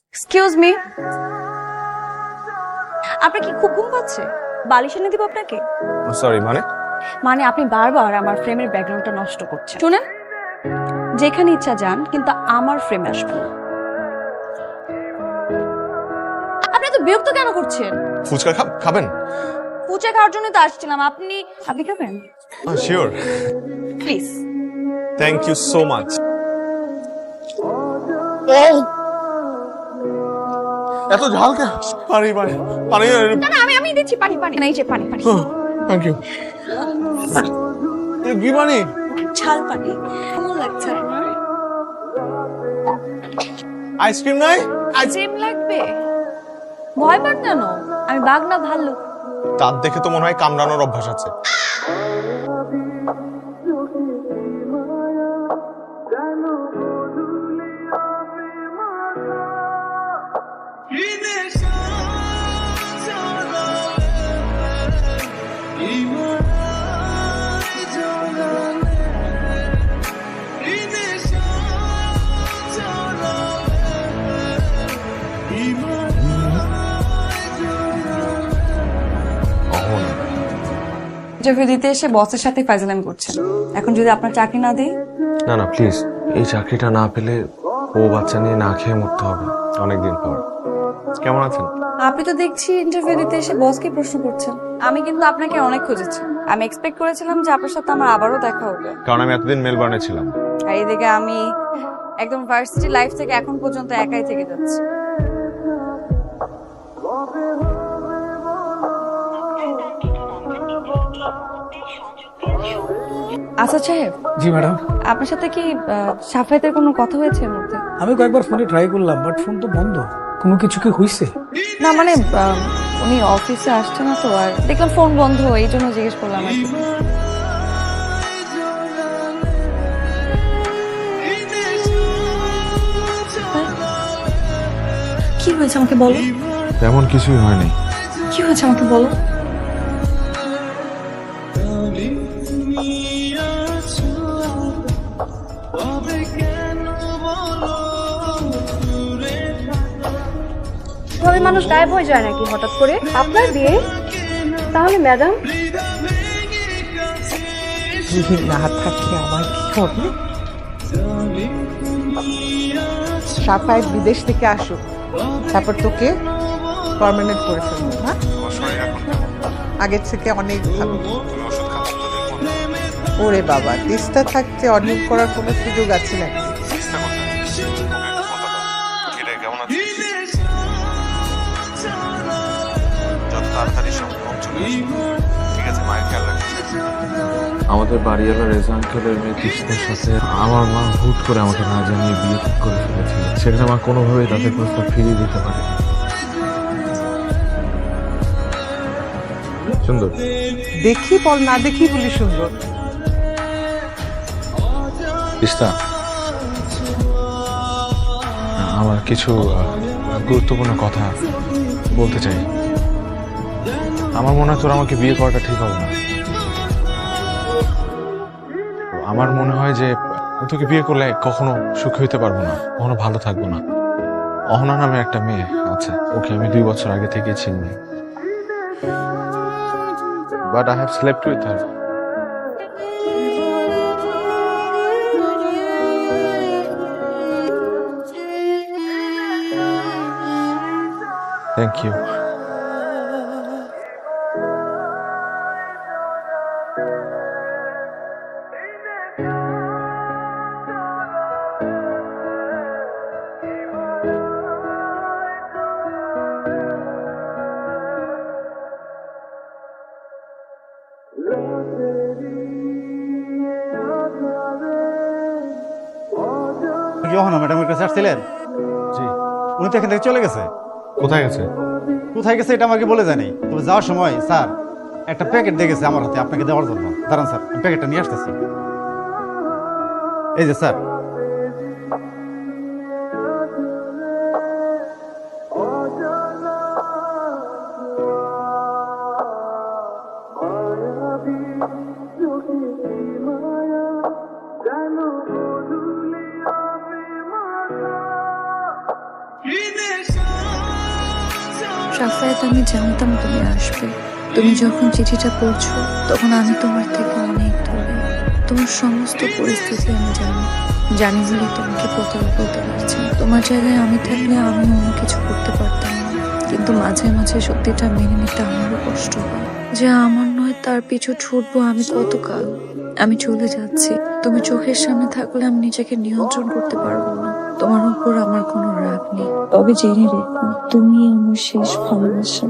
Excuse me, আপনার কি খুব ঘুম পাচ্ছে? বালিশ এনে দিব আপনাকে? সরি, মানে আপনি বারবার আমার ফ্রেমের ব্যাকগ্রাউন্ডটা নষ্ট করছেন। শুনেন, যেখানে ইচ্ছা যান, কিন্তু আমার ফ্রেমে আসবেন না। আপনি তো বিরক্ত কেন করছেন? ফুচকা খাবেন? ফুচকা খাওয়ার জন্য তো আসছিলাম। আপনি খাবেন? Sure. Please. Thank you so much. এত ঝাল কেন? পানি পানি পানি। না না, আমি দিচ্ছি পানি। না, এই যে পানি। Thank you. কি পানি? ঝাল পানি। কেমন লাগছে আপনার? আইসক্রিম নাই? আইসক্রিম লাগবে? ভয় পান কেন? আমি বাঘ না ভাল্লুক? দাঁত দেখে তো মনে হয় কামড়ানোর অভ্যাস আছে। ইন্টারভিউ দিতে এসে বসের সাথে ফাইজলামি করছেন। এখন যদি আপনার চাকরি না দেই? না প্লিজ, এই চাকরিটা না পেলে ও বাচ্চা নিয়ে না খেয়ে মরতে হবে অনেকদিন পর। কেমন আছেন? আপনি তো দেখছি ইন্টারভিউ দিতে এসে বসকে প্রশ্ন করছেন। আমি কিন্তু আপনাকে অনেক খুঁজেছি। আমি এক্সপেক্ট করেছিলাম যে আপনার সাথে আমার আবারও দেখা হবে, কারণ আমি এতদিন মেলবার্নে ছিলাম। আর এদিকে আমি একদম ভার্সিটি লাইফ থেকে এখন পর্যন্ত একাই থেকে যাচ্ছি। আসাদ সাহেব। জি ম্যাডাম। আপনার সাথে কি সাফায়েতের কোনো কথা হয়েছে এর মধ্যে? আমি কয়েকবার ফোনে ট্রাই করলাম, বাট ফোন তো বন্ধ। কোনো কিছু কি হয়েছে? না মানে উনি অফিসে আসছে না তো, আর দেখলাম ফোন বন্ধ, এই জন্য জিজ্ঞেস করলাম আর কি। কি হয়েছে আমাকে বলো। তেমন কিছুই হয়নি। কি হয়েছে আমাকে বলো। তবে মানুষ গায়েব হয়ে যায় নাকি হঠাৎ করে? আপনার বিয়ে? তাহলে ম্যাডাম না থাকলে আমার কি হবে? সাফায়েত বিদেশ থেকে আসুক, তারপর তোকে পার্মানেন্ট করে ফেলবো। হ্যাঁ, আগের থেকে অনেক ভালো। ওরে বাবা, তিস্তা থাকতে অনেক করার কোনো সুযোগ আছে নাকি? আমাদের বাড়িওয়ালা রেজা আঙ্কেলের মেয়ে তিস্তার সাথে আমার মা হুট করে আমাকে না জানিয়ে বিয়ে ঠিক করে ফেলেছিল। সেখানে আমার কোনোভাবেই তাদের প্রস্তাব ফিরিয়ে দিতে পারে। সুন্দর দেখি বল, না দেখি বলি সুন্দর। তিস্তা, আমার কিছু গুরুত্বপূর্ণ কথা বলতে চাই। আমার মনে হয় তোর আমাকে বিয়ে করাটা ঠিক হবে না। আমার মনে হয় যে তোকে বিয়ে করলে কখনো সুখী হইতে পারবো না, কখনো ভালো থাকবো না। অহনা নামে একটা মেয়ে আছে, ওকে আমি 2 বছর আগে থেকেই চিনি, but I have slept with her. Thank you. যখন ম্যাডামের কাছে আসছিলেন? জি। উনি তো এখান থেকে চলে গেছে। কোথায় গেছে? কোথায় গেছে এটা আমাকে বলে জানি, তবে যাওয়ার সময় স্যার একটা প্যাকেট দিয়ে গেছে আমার হাতে আপনাকে দেওয়ার জন্য। দাঁড়ান স্যার, আমি প্যাকেটটা নিয়ে আসতেছি। এই যে স্যার। Finish. সাফায়াত, আমি জানতাম তুমি আসবে। তুমি যখন চিঠিটা পড়ছো তখন আমি তোমার থেকে অনেক দূরে। তোমার সমস্ত পরিস্থিতি আমি জানি বলে তোমাকে প্রথমে বলতে পারছি। তোমার জায়গায় আমি থাকলে আমি অন্য কিছু করতে পারতাম না, কিন্তু মাঝে মাঝে সত্যিটা মেনে নিতে আমারও কষ্ট হয় যে আমার নয় তার পিছু ছুটবো আমি কতকাল। আমি চলে যাচ্ছি, তুমি চোখের সামনে থাকলে আমি নিজেকে নিয়ন্ত্রণ করতে পারবো না। তোমার উপর আমার কোনো রাগ নেই, তবে জেনে রেখো তুমি আমার শেষ ভালোবাসা।